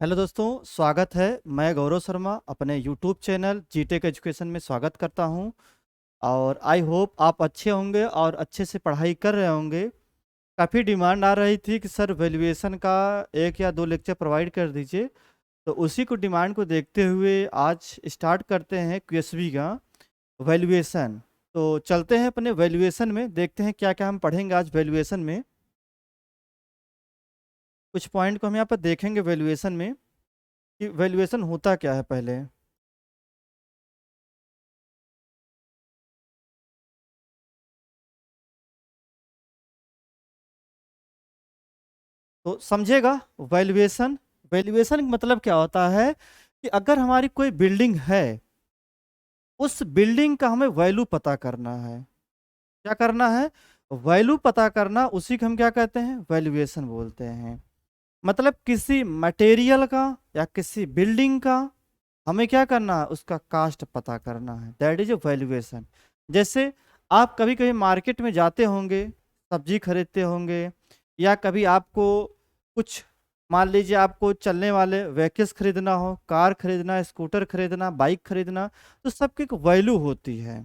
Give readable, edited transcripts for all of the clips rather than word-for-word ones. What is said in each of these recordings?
Hello दोस्तों, स्वागत है। मैं गौरव शर्मा अपने यूट्यूब चैनल जीटेक एजुकेशन में स्वागत करता हूं। और आई होप आप अच्छे होंगे और अच्छे से पढ़ाई कर रहे होंगे। काफ़ी डिमांड आ रही थी कि सर वैल्यूएशन का एक या दो लेक्चर प्रोवाइड कर दीजिए। तो उसी को डिमांड को देखते हुए आज स्टार्ट करते हैं क्यूएसबी का वैल्यूएशन। तो चलते हैं अपने वैल्यूएशन में, देखते हैं क्या क्या हम पढ़ेंगे आज वैल्यूएशन में। कुछ पॉइंट को हम यहाँ पर देखेंगे वैल्यूएशन में कि वैल्यूएशन होता क्या है पहले। तो समझेगा वैल्यूएशन। वैल्यूएशन का मतलब क्या होता है कि अगर हमारी कोई बिल्डिंग है, उस बिल्डिंग का हमें वैल्यू पता करना है। क्या करना है? वैल्यू पता करना, उसी को हम क्या कहते हैं? वैल्यूएशन बोलते हैं। मतलब किसी मटेरियल का या किसी बिल्डिंग का हमें क्या करना है? उसका कास्ट पता करना है। That is valuation. जैसे आप कभी कभी मार्केट में जाते होंगे, सब्जी खरीदते होंगे, या कभी आपको कुछ, मान लीजिए आपको चलने वाले व्हीकल्स खरीदना हो, कार खरीदना, स्कूटर खरीदना, बाइक खरीदना, तो सबकी एक वैल्यू होती है।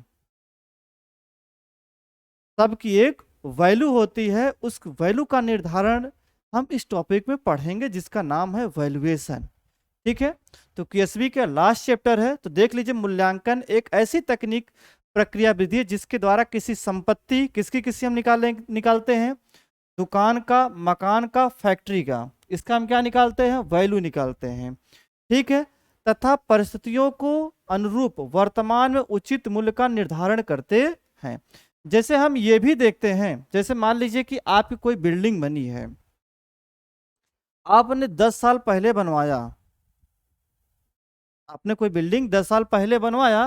सबकी एक वैल्यू होती है। उस वैल्यू का निर्धारण हम इस टॉपिक में पढ़ेंगे, जिसका नाम है वैल्यूएशन। ठीक है। तो क्यूएसबी का लास्ट चैप्टर है, तो देख लीजिए। मूल्यांकन एक ऐसी तकनीक, प्रक्रिया विधि है जिसके द्वारा किसी संपत्ति, किसकी किसी हम निकालते हैं, दुकान का, मकान का, फैक्ट्री का, इसका हम क्या निकालते हैं? वैल्यू निकालते हैं। ठीक है। तथा परिस्थितियों को अनुरूप वर्तमान में उचित मूल्य का निर्धारण करते हैं। जैसे हम ये भी देखते हैं, जैसे मान लीजिए कि आपकी कोई बिल्डिंग बनी है, आपने 10 साल पहले बनवाया। आपने कोई बिल्डिंग 10 साल पहले बनवाया,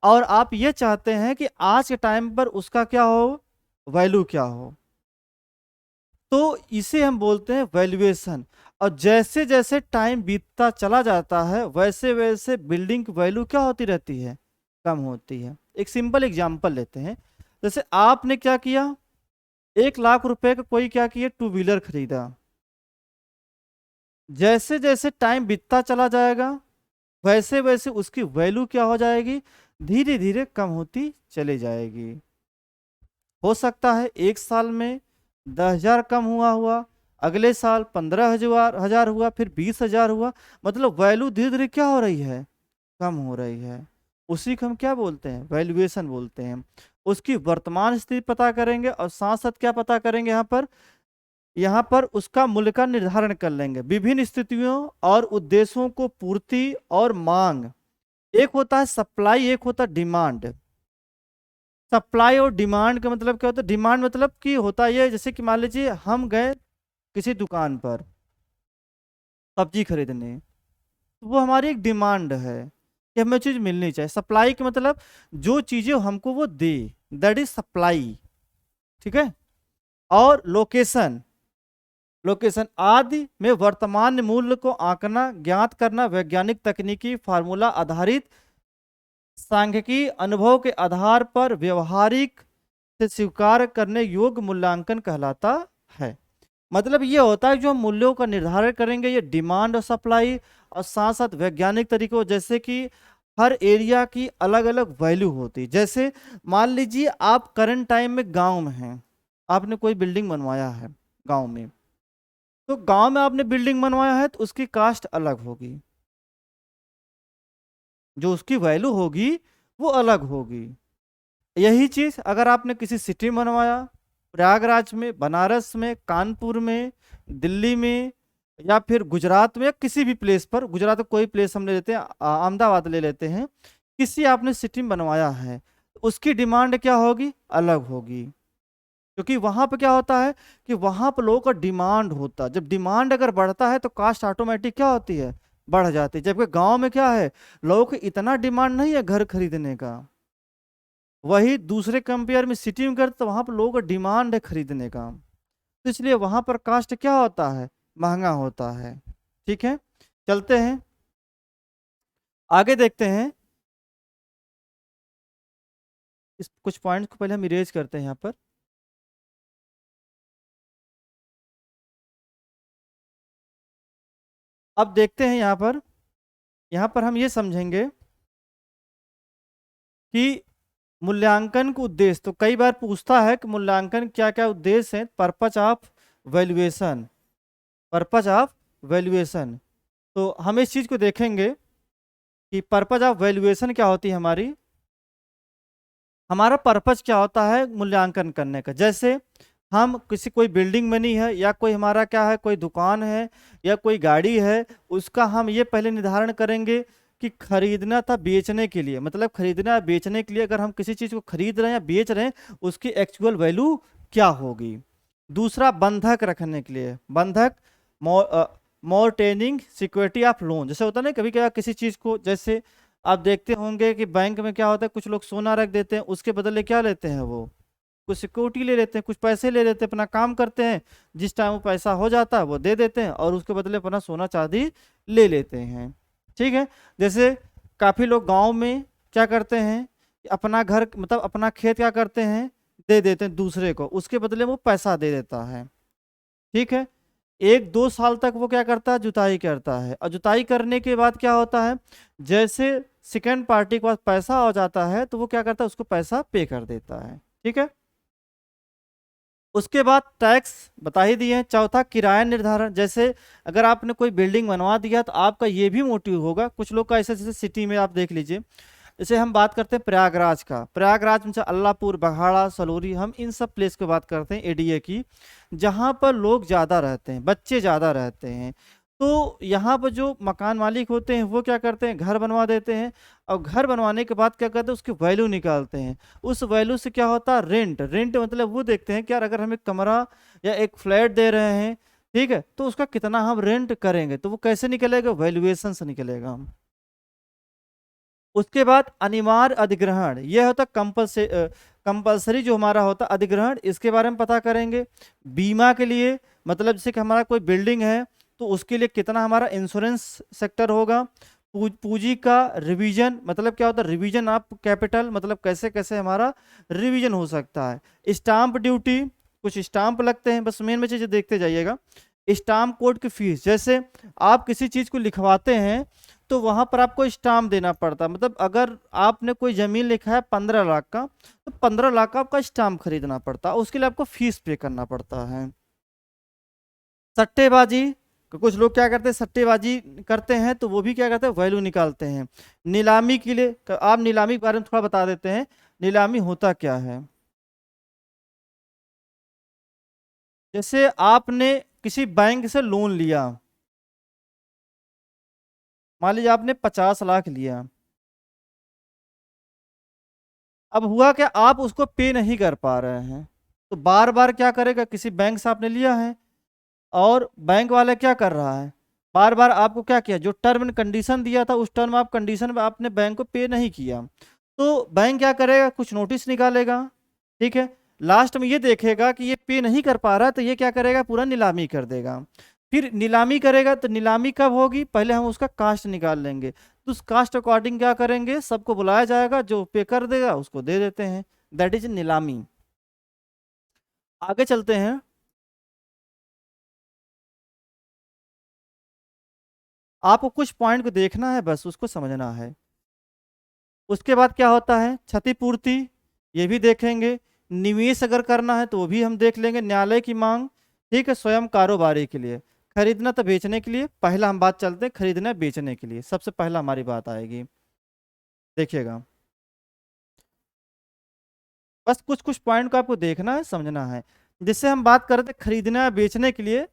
और आप ये चाहते हैं कि आज के टाइम पर उसका क्या हो, वैल्यू क्या हो। तो इसे हम बोलते हैं वैल्यूएशन। और जैसे जैसे टाइम बीतता चला जाता है, वैसे वैसे बिल्डिंग की वैल्यू क्या होती रहती है? कम होती है। एक सिंपल एग्जांपल लेते हैं। जैसे आपने क्या किया, 1 लाख रुपए का कोई क्या किया, टू व्हीलर खरीदा। जैसे जैसे टाइम बीतता चला जाएगा, वैसे वैसे उसकी वैल्यू क्या हो जाएगी? धीरे धीरे कम होती चली जाएगी। हो सकता है एक साल में 10,000 कम हुआ अगले साल 15,000 हुआ, फिर 20,000 हुआ। मतलब वैल्यू धीरे धीरे क्या हो रही है? कम हो रही है। उसी को हम क्या बोलते हैं? वैल्यूएशन बोलते हैं। उसकी वर्तमान स्थिति पता करेंगे, और साथ साथ क्या पता करेंगे? यहाँ पर उसका मूल्य का निर्धारण कर लेंगे। विभिन्न स्थितियों और उद्देश्यों को पूर्ति और मांग, एक होता है सप्लाई, एक होता है डिमांड। सप्लाई और डिमांड का मतलब क्या होता है? डिमांड मतलब कि होता यह है, जैसे कि मान लीजिए हम गए किसी दुकान पर सब्जी खरीदने, तो वो हमारी एक डिमांड है कि हमें चीज मिलनी चाहिए। सप्लाई का मतलब जो चीजें हमको वो दे, दैट इज सप्लाई। ठीक है। और लोकेशन, लोकेशन आदि में वर्तमान मूल्य को आंकना, ज्ञात करना वैज्ञानिक तकनीकी फार्मूला आधारित सांख्यिकी अनुभव के आधार पर व्यवहारिक से स्वीकार करने योग्य मूल्यांकन कहलाता है। मतलब ये होता है जो हम मूल्यों का निर्धारण करेंगे, ये डिमांड और सप्लाई, और साथ साथ वैज्ञानिक तरीकों, जैसे कि हर एरिया की अलग अलग वैल्यू होती है। जैसे मान लीजिए आप करंट टाइम में गांव में हैं, आपने कोई बिल्डिंग बनवाया है गांव में। तो गांव में आपने बिल्डिंग बनवाया है, तो उसकी कास्ट अलग होगी, जो उसकी वैल्यू होगी वो अलग होगी। यही चीज अगर आपने किसी सिटी में बनवाया, प्रयागराज में, बनारस में, कानपुर में, दिल्ली में, या फिर गुजरात में, या किसी भी प्लेस पर, गुजरात का कोई प्लेस हम ले लेते हैं, अहमदाबाद ले लेते हैं, किसी आपने सिटी में बनवाया है, उसकी डिमांड क्या होगी? अलग होगी। क्योंकि वहां पर क्या होता है कि वहां पर लोगों का डिमांड होता है। जब डिमांड अगर बढ़ता है तो कास्ट ऑटोमेटिक क्या होती है? बढ़ जाती है। जबकि गांव में क्या है, लोगों को इतना डिमांड नहीं है घर खरीदने का। वही दूसरे कंपेयर में सिटी में करते, तो वहां पर लोगों का डिमांड है खरीदने का, तो इसलिए वहां पर कास्ट क्या होता है? महंगा होता है। ठीक है। चलते हैं आगे, देखते हैं। इस कुछ पॉइंट्स को पहले हम इरेज करते हैं यहाँ पर। अब देखते हैं यहाँ पर हम ये समझेंगे कि मूल्यांकन का उद्देश्य, तो कई बार पूछता है कि मूल्यांकन क्या क्या उद्देश्य है, purpose of valuation, purpose of valuation. तो हम इस चीज को देखेंगे कि पर्पज ऑफ वैल्यूएशन क्या होती है हमारी, हमारा पर्पज क्या होता है मूल्यांकन करने का। जैसे हम किसी कोई बिल्डिंग बनी है या कोई हमारा क्या है कोई दुकान है या कोई गाड़ी है, उसका हम ये पहले निर्धारण करेंगे कि खरीदना था बेचने के लिए, मतलब खरीदना या बेचने के लिए अगर हम किसी चीज को खरीद रहे हैं या बेच रहे हैं उसकी एक्चुअल वैल्यू क्या होगी। दूसरा बंधक रखने के लिए, बंधक मोर्टेनिंग सिक्योरिटी ऑफ लोन, जैसे होता है ना कभी कभी किसी चीज को, जैसे आप देखते होंगे कि बैंक में क्या होता है कुछ लोग सोना रख देते हैं, उसके बदले क्या लेते हैं वो कुछ सिक्योरिटी ले लेते हैं, कुछ पैसे ले लेते हैं, अपना काम करते हैं, जिस टाइम वो पैसा हो जाता है वो दे देते हैं और उसके बदले अपना सोना चांदी ले लेते हैं। ठीक है, जैसे काफी लोग गांव में क्या करते हैं, अपना घर मतलब अपना खेत क्या करते हैं दे देते हैं दूसरे को, उसके बदले वो पैसा दे देता है। ठीक है, 1-2 साल तक वो क्या करता है जुताई करता है, और जुताई करने के बाद क्या होता है, जैसे सेकेंड पार्टी के पास पैसा हो जाता है तो वो क्या करता है उसको पैसा पे कर देता है। ठीक है, उसके बाद टैक्स बता ही दिए हैं। चौथा किराया निर्धारण, जैसे अगर आपने कोई बिल्डिंग बनवा दिया तो आपका ये भी मोटिव होगा, कुछ लोग का ऐसे जैसे सिटी में आप देख लीजिए, जैसे हम बात करते हैं प्रयागराज का, प्रयागराज में से अल्लाहपुर बघाड़ा सलोरी, हम इन सब प्लेस की बात करते हैं एडीए की, जहाँ पर लोग ज़्यादा रहते हैं, बच्चे ज़्यादा रहते हैं। तो यहाँ पर जो मकान मालिक होते हैं वो क्या करते हैं घर बनवा देते हैं, और घर बनवाने के बाद क्या करते हैं उसकी वैल्यू निकालते हैं। उस वैल्यू से क्या होता है रेंट, रेंट मतलब वो देखते हैं कि यार अगर हम एक कमरा या एक फ्लैट दे रहे हैं, ठीक है, तो उसका कितना हम रेंट करेंगे, तो वो कैसे निकलेगा वैल्यूएशन से निकलेगा हम। उसके बाद अनिवार्य अधिग्रहण, यह होता कंपलसरी जो हमारा होता अधिग्रहण, इसके बारे में पता करेंगे। बीमा के लिए मतलब जैसे कि हमारा कोई बिल्डिंग है तो उसके लिए कितना हमारा इंश्योरेंस सेक्टर होगा। पूंजी का रिवीजन, मतलब क्या होता है रिवीजन ऑफ कैपिटल, मतलब कैसे कैसे हमारा रिवीजन हो सकता है। स्टाम्प ड्यूटी, कुछ स्टाम्प लगते हैं, बस मेन में चीजें देखते जाइएगा। स्टाम्प कोड की फीस, जैसे आप किसी चीज को लिखवाते हैं तो वहां पर आपको स्टाम्प देना पड़ता है, मतलब अगर आपने कोई जमीन लिखा है 15 लाख का तो 15 लाख का आपका स्टाम्प खरीदना पड़ता है, उसके लिए आपको फीस पे करना पड़ता है। सट्टेबाजी, कुछ लोग क्या करते हैं सट्टेबाजी करते हैं तो वो भी क्या करते हैं वैल्यू निकालते हैं। नीलामी के लिए, आप नीलामी के बारे में थोड़ा बता देते हैं, नीलामी होता क्या है। जैसे आपने किसी बैंक से लोन लिया, मान लीजिए आपने 50 लाख लिया, अब हुआ क्या आप उसको पे नहीं कर पा रहे हैं, तो बार बार क्या करेगा, किसी बैंक से आपने लिया है और बैंक वाला क्या कर रहा है बार बार आपको क्या किया, जो टर्म एंड कंडीशन दिया था उस टर्म आप कंडीशन में आपने बैंक को पे नहीं किया, तो बैंक क्या करेगा कुछ नोटिस निकालेगा। ठीक है, लास्ट में ये देखेगा कि ये पे नहीं कर पा रहा तो ये क्या करेगा पूरा नीलामी कर देगा। फिर नीलामी करेगा तो नीलामी कब होगी, पहले हम उसका कास्ट निकाल लेंगे, तो उस कास्ट अकॉर्डिंग क्या करेंगे सबको बुलाया जाएगा, जो पे कर देगा उसको दे देते हैं, दैट इज नीलामी। आगे चलते हैं। आपको कुछ पॉइंट को देखना है बस उसको समझना है। उसके बाद क्या होता है क्षतिपूर्ति, ये भी देखेंगे। निवेश अगर करना है तो वो भी हम देख लेंगे। न्यायालय की मांग, ठीक है, स्वयं कारोबारी के लिए, खरीदना तो बेचने के लिए, पहला हम बात चलते हैं खरीदना बेचने के लिए, सबसे पहला हमारी बात आएगी, देखिएगा। बस कुछ कुछ पॉइंट को आपको देखना है समझना है। जिससे हम बात कर रहे थे खरीदना या बेचने के लिए,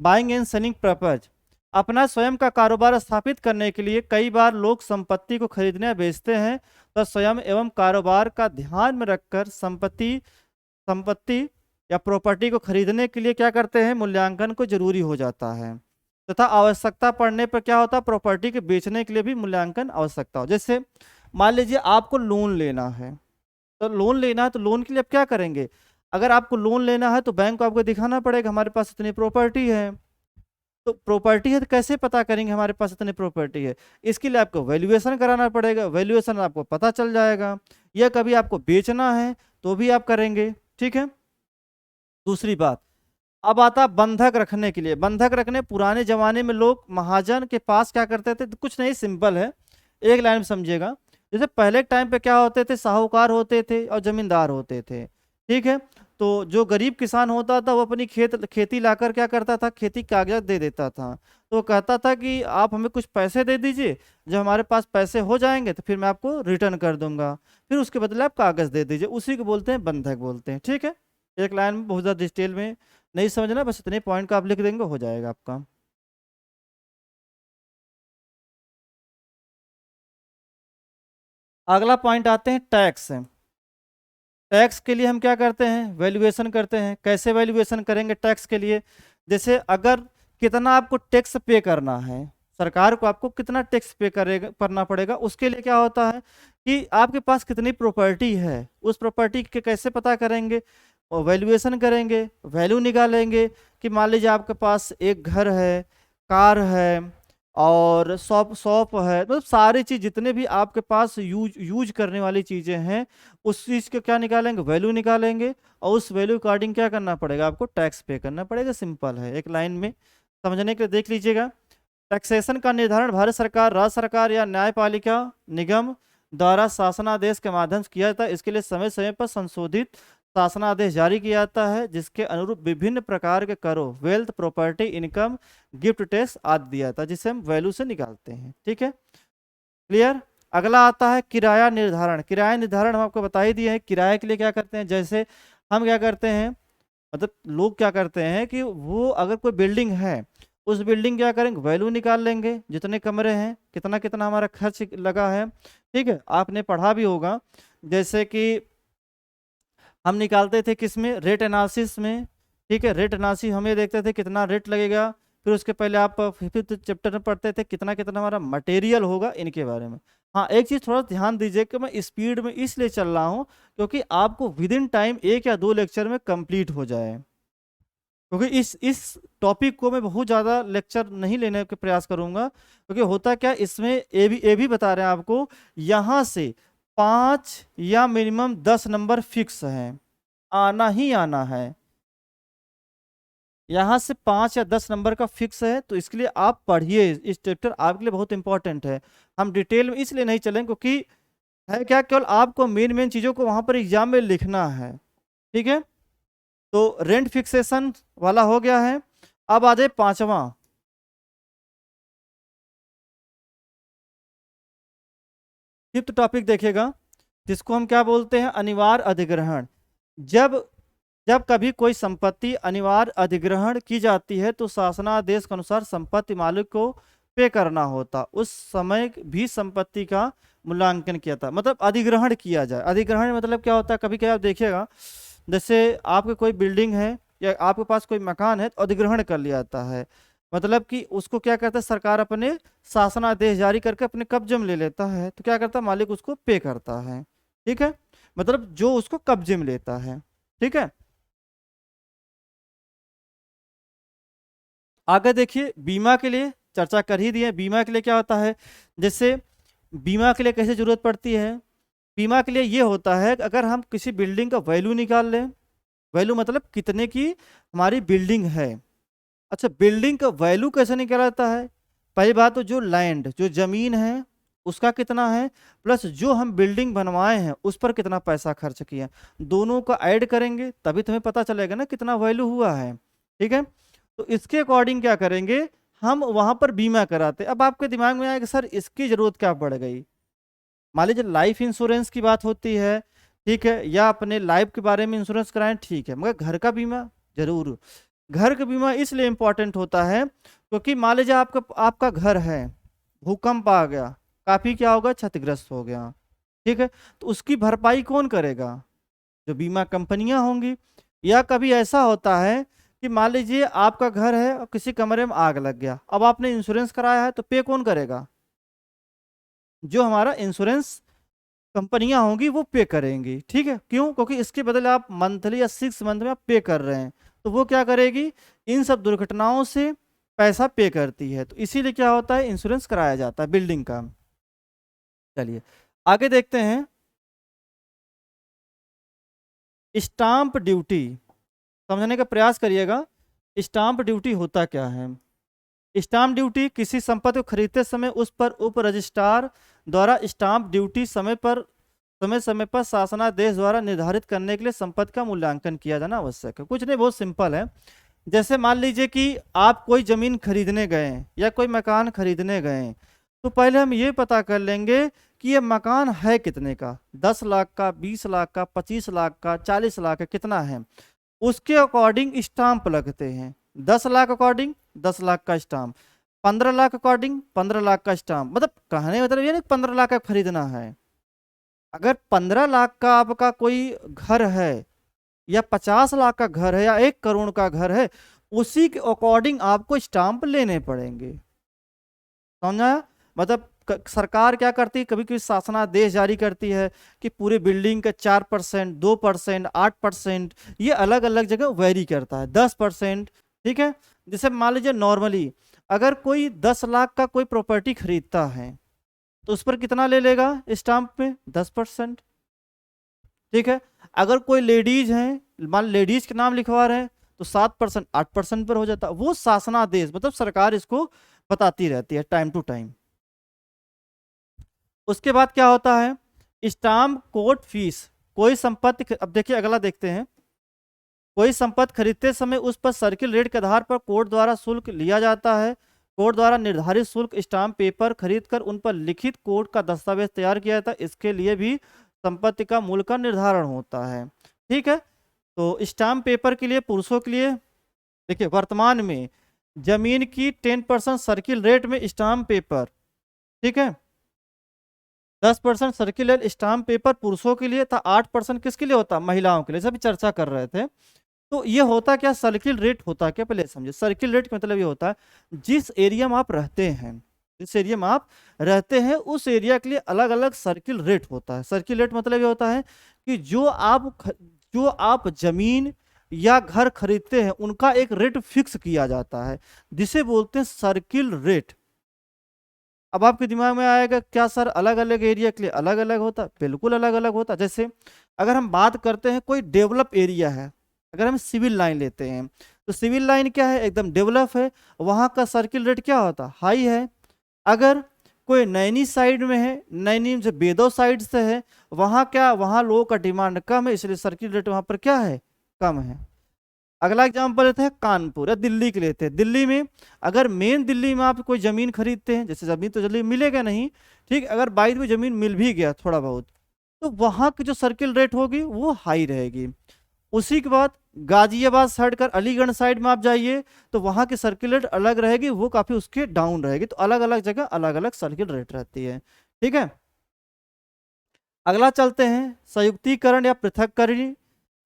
बाइंग एंड सेलिंग पर्पज, अपना स्वयं का कारोबार स्थापित करने के लिए कई बार लोग संपत्ति को खरीदने या बेचते हैं, तो स्वयं एवं कारोबार का ध्यान में रखकर संपत्ति संपत्ति या प्रॉपर्टी को खरीदने के लिए क्या करते हैं मूल्यांकन को जरूरी हो जाता है, तथा आवश्यकता पड़ने पर क्या होता है प्रॉपर्टी के बेचने के लिए भी मूल्यांकन आवश्यकता हो। जैसे मान लीजिए आपको लोन लेना है, तो लोन लेना है तो लोन के लिए आप क्या करेंगे, अगर आपको लोन लेना है तो बैंक को आपको दिखाना पड़ेगा हमारे पास इतनी प्रॉपर्टी है, तो प्रॉपर्टी है तो कैसे पता करेंगे हमारे पास इतनी प्रॉपर्टी है, इसके लिए आपको वैल्यूएशन कराना पड़ेगा, वैल्यूएशन आपको पता चल जाएगा। या कभी आपको बेचना है तो भी आप करेंगे। ठीक है, दूसरी बात अब आता है बंधक रखने के लिए। बंधक रखने, पुराने जमाने में लोग महाजन के पास क्या करते थे, कुछ नहीं, सिंपल है, एक लाइन में समझिएगा। जैसे पहले के टाइम पे क्या होते थे, साहूकार होते थे और जमींदार होते थे, ठीक है। तो जो गरीब किसान होता था वो अपनी खेती लाकर क्या करता था, खेती कागजात दे देता था। तो वो कहता था कि आप हमें कुछ पैसे दे दीजिए, जब हमारे पास पैसे हो जाएंगे तो फिर मैं आपको रिटर्न कर दूंगा, फिर उसके बदले आप कागज दे दीजिए, उसी को बोलते हैं बंधक बोलते हैं, ठीक है। एक लाइन में बहुत ज़्यादा डिटेल में नहीं समझना, बस इतने पॉइंट का आप लिख देंगे हो जाएगा आपका। अगला पॉइंट आते हैं टैक्स। टैक्स के लिए हम क्या करते हैं, वैल्यूएशन करते हैं। कैसे वैल्यूएशन करेंगे टैक्स के लिए, जैसे अगर कितना आपको टैक्स पे करना है, सरकार को आपको कितना टैक्स पे करेगा करना पड़ेगा, उसके लिए क्या होता है कि आपके पास कितनी प्रॉपर्टी है, उस प्रॉपर्टी के कैसे पता करेंगे, और वैल्यूएशन करेंगे, वैल्यू निकालेंगे। कि मान लीजिए आपके पास एक घर है, कार है, और शॉप शॉप है, मतलब सारी चीज जितने भी आपके पास यूज यूज करने वाली चीजें हैं, उस चीज के क्या निकालेंगे, वैल्यू निकालेंगे, और उस वैल्यू अकॉर्डिंग क्या करना पड़ेगा, आपको टैक्स पे करना पड़ेगा। सिंपल है, एक लाइन में समझने के लिए देख लीजिएगा। टैक्सेशन का निर्धारण भारत सरकार, राज्य सरकार या न्यायपालिका निगम द्वारा शासनादेश के माध्यम से किया जाता है। इसके लिए समय समय पर संशोधित शासनादेश जारी किया जाता है, जिसके अनुरूप विभिन्न प्रकार के करों, wealth, property, income, gift tax आदि दिया जाता है, जिसे हम वैल्यू से निकालते हैं, ठीक है, क्लियर। अगला आता है किराया निर्धारण। किराया निर्धारण हम आपको बता ही दिए हैं। किराए के लिए क्या करते हैं, जैसे हम क्या करते हैं, मतलब लोग क्या करते हैं कि वो अगर कोई बिल्डिंग है, उस बिल्डिंग क्या करेंगे, वैल्यू निकाल लेंगे, जितने कमरे हैं, कितना कितना हमारा खर्च लगा है, ठीक है, आपने पढ़ा भी होगा। जैसे कि हम निकालते थे किस में, रेट एनालिसिस में, ठीक है। रेट एनालिसिस हम ये देखते थे कितना रेट लगेगा, फिर उसके पहले आप फिफ्थ चैप्टर में पढ़ते थे कितना कितना हमारा मटेरियल होगा, इनके बारे में। हाँ, एक चीज़ थोड़ा ध्यान दीजिए कि मैं स्पीड में इसलिए चल रहा हूँ क्योंकि आपको विद इन टाइम 1 या 2 लेक्चर में कंप्लीट हो जाए, क्योंकि इस टॉपिक को मैं बहुत ज़्यादा लेक्चर नहीं लेने का प्रयास करूंगा, क्योंकि होता क्या, इसमें ए भी बता रहे हैं आपको, यहाँ से 5 या मिनिमम 10 नंबर फिक्स हैं, आना ही आना है। यहाँ से 5 या 10 नंबर का फिक्स है, तो इसके लिए आप पढ़िए, इस चैप्टर आपके लिए बहुत इंपॉर्टेंट है। हम डिटेल में इसलिए नहीं चलें क्योंकि है क्या, केवल आपको मेन मेन चीज़ों को वहाँ पर एग्जाम में लिखना है, ठीक है। तो रेंट फिक्सेशन वाला हो गया है। अब आ जाए पांचवा, फिफ्थ टॉपिक देखिएगा, जिसको हम क्या बोलते हैं, अनिवार्य अधिग्रहण। जब जब कभी कोई संपत्ति अनिवार्य अधिग्रहण की जाती है तो शासनादेश के अनुसार संपत्ति मालिक को पे करना होता, उस समय भी संपत्ति का मूल्यांकन किया था, मतलब अधिग्रहण किया जाए। अधिग्रहण मतलब क्या होता है, कभी कभी आप देखिएगा, जैसे आपके कोई बिल्डिंग है या आपके पास कोई मकान है तो अधिग्रहण कर लिया जाता है, मतलब कि उसको क्या करता है, सरकार अपने शासनादेश जारी करके अपने कब्जे में ले लेता है, तो क्या करता है, मालिक उसको पे करता है, ठीक है, मतलब जो उसको कब्जे में लेता है, ठीक है। आगे देखिए, बीमा के लिए चर्चा कर ही दिए। बीमा के लिए क्या होता है, जैसे बीमा के लिए कैसे जरूरत पड़ती है, बीमा के लिए ये होता है कि अगर हम किसी बिल्डिंग का वैल्यू निकाल लें, वैल्यू मतलब कितने की हमारी बिल्डिंग है। अच्छा, बिल्डिंग का वैल्यू कैसे निकाला जाता है, पहली बात तो जो लैंड, जो जमीन है, उसका कितना है, प्लस जो हम बिल्डिंग बनवाए हैं उस पर कितना पैसा खर्च किया है, दोनों का ऐड करेंगे तभी तुम्हें पता चलेगा ना कितना वैल्यू हुआ है, ठीक है। तो इसके अकॉर्डिंग क्या करेंगे, हम वहां पर बीमा कराते। अब आपके दिमाग में आएगा सर इसकी जरूरत क्या पड़ गई, मान लीजिए लाइफ इंश्योरेंस की बात होती है, ठीक है, या अपने लाइफ के बारे में इंश्योरेंस कराएं, ठीक है, मगर घर का बीमा जरूर। घर का बीमा इसलिए इंपॉर्टेंट होता है क्योंकि मान लीजिए आपका आपका घर है, भूकंप आ गया, काफी क्या होगा, क्षतिग्रस्त हो गया, ठीक है, तो उसकी भरपाई कौन करेगा, जो बीमा कंपनियां होंगी। या कभी ऐसा होता है कि मान लीजिए आपका घर है और किसी कमरे में आग लग गया, अब आपने इंश्योरेंस कराया है तो पे कौन करेगा, जो हमारा इंश्योरेंस कंपनियां होंगी वो पे करेंगी, ठीक है। क्यों, क्योंकि इसके बदले आप मंथली या 6 मंथ में आप पे कर रहे हैं, तो वो क्या करेगी, इन सब दुर्घटनाओं से पैसा पे करती है, तो इसीलिए क्या होता है, इंश्योरेंस कराया जाता है बिल्डिंग का। चलिए आगे देखते हैं, स्टाम्प ड्यूटी समझने का प्रयास करिएगा। स्टाम्प ड्यूटी होता क्या है? स्टाम्प ड्यूटी किसी संपत्ति को खरीदते समय उस पर उप रजिस्ट्रार द्वारा स्टाम्प ड्यूटी समय समय पर शासनादेश द्वारा निर्धारित करने के लिए संपत्ति का मूल्यांकन किया जाना आवश्यक है। कुछ नहीं, बहुत सिंपल है। जैसे मान लीजिए कि आप कोई जमीन खरीदने गए हैं या कोई मकान खरीदने गए हैं, तो पहले हम ये पता कर लेंगे कि ये मकान है कितने का, 10 लाख का, 20 लाख का, 25 लाख का, 40 लाख का, कितना है। उसके अकॉर्डिंग स्टाम्प लगते हैं। 10 लाख अकॉर्डिंग 10 लाख का स्टाम्प, 15 लाख अकॉर्डिंग 15 लाख का स्टाम्प। मतलब कहने मतलब ये नहीं 15 लाख का खरीदना है। अगर 15 लाख का आपका कोई घर है या 50 लाख का घर है या 1 करोड़ का घर है, उसी के अकॉर्डिंग आपको स्टाम्प लेने पड़ेंगे। समझा? मतलब सरकार क्या करती है, कभी कभी शासनादेश जारी करती है कि पूरी बिल्डिंग का 4%, 2%, 8%, ये अलग अलग जगह वेरी करता है, 10%। ठीक है, जैसे मान लीजिए नॉर्मली अगर कोई 10 लाख का कोई प्रॉपर्टी खरीदता है तो उस पर कितना ले लेगा स्टाम्प में? 10%। ठीक है, अगर कोई लेडीज है, मान लेडीज के नाम लिखवा रहे हैं तो 7%, 8% पर हो जाता है। वो शासनादेश मतलब सरकार इसको बताती रहती है टाइम टू टाइम। उसके बाद क्या होता है, स्टाम्प कोर्ट फीस। कोई संपत्ति, अब देखिए अगला देखते हैं। कोई संपत्ति खरीदते समय उस पर सर्किल रेट के आधार पर कोर्ट द्वारा शुल्क लिया जाता है। कोर्ट द्वारा निर्धारित शुल्क स्टाम्प पेपर खरीदकर उन पर लिखित कोर्ट का दस्तावेज तैयार किया जाता है। इसके लिए भी संपत्ति का मूल्य का निर्धारण होता है। ठीक है, तो स्टाम्प पेपर के लिए पुरुषों के लिए देखिए वर्तमान में जमीन की 10% सर्किल रेट में स्टाम्प पेपर, ठीक है, 10% सर्किल रेट स्टाम्प पेपर पुरुषों के लिए था, 8% किसके लिए होता, महिलाओं के लिए। सभी चर्चा कर रहे थे। तो ये होता क्या, सर्किल रेट होता क्या, पहले समझे। सर्किल रेट का मतलब ये होता है जिस एरिया में आप रहते हैं, जिस एरिया में आप रहते हैं उस एरिया के लिए अलग अलग सर्किल रेट होता है। सर्किल रेट मतलब ये होता है कि जो आप जमीन या घर खरीदते हैं उनका एक रेट फिक्स किया जाता है, जिसे बोलते हैं सर्किल रेट। अब आपके दिमाग में आएगा क्या सर अलग अलग एरिया के लिए अलग अलग होता है? बिल्कुल अलग अलग होता है। जैसे अगर हम बात करते हैं कोई डेवलप एरिया है, अगर हम सिविल लाइन लेते हैं तो सिविल लाइन क्या है, एकदम डेवलप है, वहां का सर्किल रेट क्या होता, हाई है। अगर कोई नैनी साइड में है, नैनी जो बेदो साइड से है, वहां क्या, वहां लोगों का डिमांड कम है, इसलिए सर्किल रेट वहां पर क्या है, कम है। अगला एग्जांपल लेते हैं कानपुर या दिल्ली के लेते हैं। दिल्ली में अगर मेन दिल्ली में आप कोई जमीन खरीदते हैं, जैसे जमीन तो जल्दी मिलेगा नहीं, ठीक, अगर बाई में जमीन मिल भी गया थोड़ा बहुत, तो वहां की जो सर्किल रेट होगी वो हाई रहेगी। उसी के बाद गाजियाबाद साइड कर अलीगढ़ साइड में आप जाइए तो वहां की सर्किल रेट अलग रहेगी, वो काफी उसके डाउन रहेगी। तो अलग अलग जगह अलग अलग सर्किल रेट रहती है। ठीक है, अगला चलते हैं संयुक्तिकरण या पृथक्करण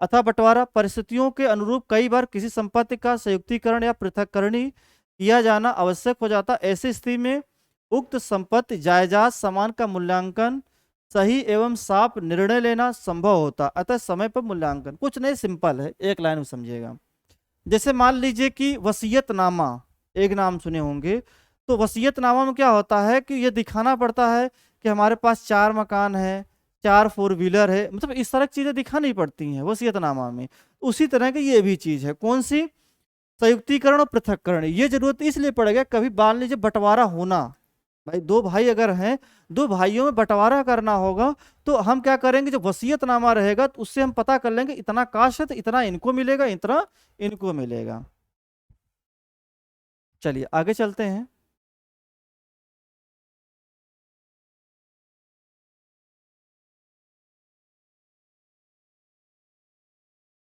अथवा बंटवारा। परिस्थितियों के अनुरूप कई बार किसी संपत्ति का संयुक्तिकरण या पृथक्करण किया जाना आवश्यक हो जाता। ऐसी स्थिति में उक्त संपत्ति जायदाद सामान का मूल्यांकन सही एवं साफ निर्णय लेना संभव होता, अतः समय पर मूल्यांकन। कुछ नहीं, सिंपल है, एक लाइन में समझिएगा। जैसे मान लीजिए कि वसीयतनामा, एक नाम सुने होंगे, तो वसीयतनामा में क्या होता है कि ये दिखाना पड़ता है कि हमारे पास 4 मकान है, 4 4 व्हीलर है, मतलब इस तरह की चीजें दिखानी पड़ती हैं वसीयतनामा में। उसी तरह की ये भी चीज है, कौन सी, संयुक्तिकरण और पृथक्करण। ये जरूरत इसलिए पड़ेगा कभी मान लीजिए बंटवारा होना, भाई 2 भाई अगर हैं, 2 भाइयों में बंटवारा करना होगा, तो हम क्या करेंगे, जो वसीयतनामा रहेगा तो उससे हम पता कर लेंगे इतना काश है तो इतना इनको मिलेगा, इतना इनको मिलेगा। चलिए आगे चलते हैं।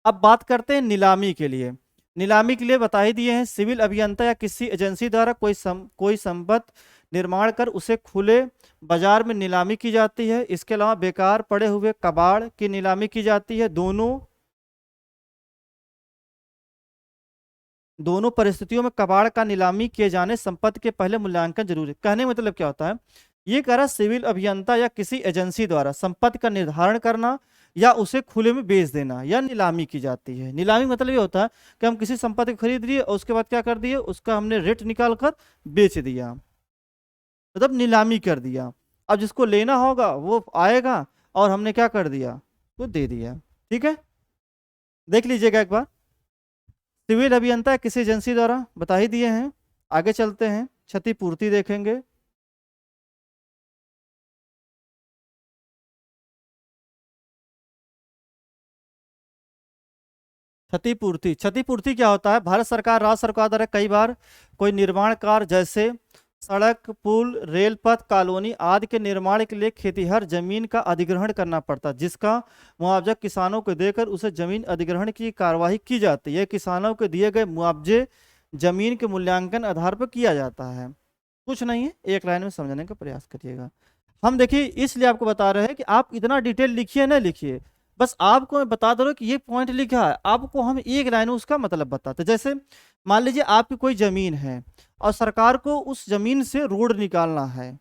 अब बात करते हैं नीलामी के लिए। नीलामी के लिए बता ही दिए हैं, सिविल अभियंता या किसी एजेंसी द्वारा कोई संपत्ति निर्माण कर उसे खुले बाजार में नीलामी की जाती है। इसके अलावा बेकार पड़े हुए कबाड़ की नीलामी की जाती है। दोनों परिस्थितियों में कबाड़ का नीलामी किए जाने संपत्ति के पहले मूल्यांकन जरूरी है। कहने का मतलब क्या होता है, ये कह रहा सिविल अभियंता या किसी एजेंसी द्वारा संपत्ति का निर्धारण करना या उसे खुले में बेच देना या नीलामी की जाती है। नीलामी मतलब ये होता है कि हम किसी संपत्ति को खरीद लिए और उसके बाद क्या कर दिए, उसका हमने रेट निकाल कर बेच दिया, मतलब नीलामी कर दिया। अब जिसको लेना होगा वो आएगा और हमने क्या कर दिया, वो दे दिया। ठीक है, देख लीजिएगा एक बार। सिविल अभियंता किसी एजेंसी द्वारा बता ही दिए हैं। आगे चलते हैं, क्षतिपूर्ति देखेंगे। क्षतिपूर्ति, क्षतिपूर्ति क्या होता है? भारत सरकार, राज्य सरकार द्वारा कई बार कोई निर्माण कार्य जैसे सड़क, पुल, रेल पथ, कॉलोनी आदि के निर्माण के लिए खेतीहर जमीन का अधिग्रहण करना पड़ता है, जिसका मुआवजा किसानों को देकर उसे जमीन अधिग्रहण की कार्यवाही की जाती है। किसानों को दिए गए मुआवजे जमीन के मूल्यांकन आधार पर किया जाता है। कुछ नहीं है, एक लाइन में समझने का प्रयास करिएगा। हम देखिए इसलिए आपको बता रहे हैं कि आप इतना डिटेल लिखिए ना लिखिए, बस आपको मैं बता दे रहा हूं कि ये पॉइंट लिखा है, आपको हम एक लाइन में उसका मतलब बताते हैं। जैसे मान लीजिए आपकी कोई जमीन है और सरकार को उस जमीन से रोड निकालना है,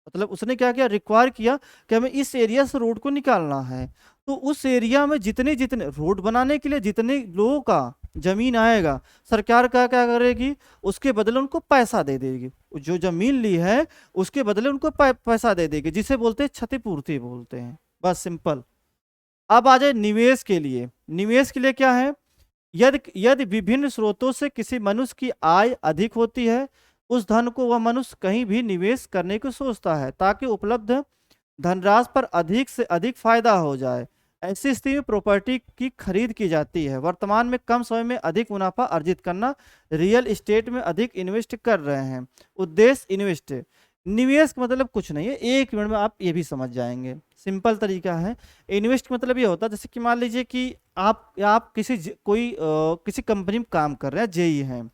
मतलब उसने क्या किया, रिक्वायर किया कि हमें इस एरिया से रोड को निकालना है, तो उस एरिया में जितने जितने रोड बनाने के लिए जितने लोगों का जमीन आएगा, सरकार क्या क्या करेगी, उसके बदले उनको पैसा दे देगी। जो जमीन ली है उसके बदले उनको पैसा दे देगी, जिसे बोलते हैं क्षतिपूर्ति बोलते हैं। बस सिंपल। अब आ जाए निवेश के लिए। निवेश के लिए क्या है, यदि यदि विभिन्न स्रोतों से किसी मनुष्य की आय अधिक होती है, उस धन को वह मनुष्य कहीं भी निवेश करने की सोचता है ताकि उपलब्ध धनराशि पर अधिक से अधिक फायदा हो जाए। ऐसी स्थिति में प्रॉपर्टी की खरीद की जाती है। वर्तमान में कम समय में अधिक मुनाफा अर्जित करना, रियल एस्टेट में अधिक इन्वेस्ट कर रहे हैं। उद्देश्य इन्वेस्ट, निवेश का मतलब कुछ नहीं है, एक मिनट में आप ये भी समझ जाएंगे। सिंपल तरीका है। इन्वेस्ट का मतलब ये होता है, जैसे कि मान लीजिए कि आप किसी कंपनी में काम कर रहे हैं, जेई हैं,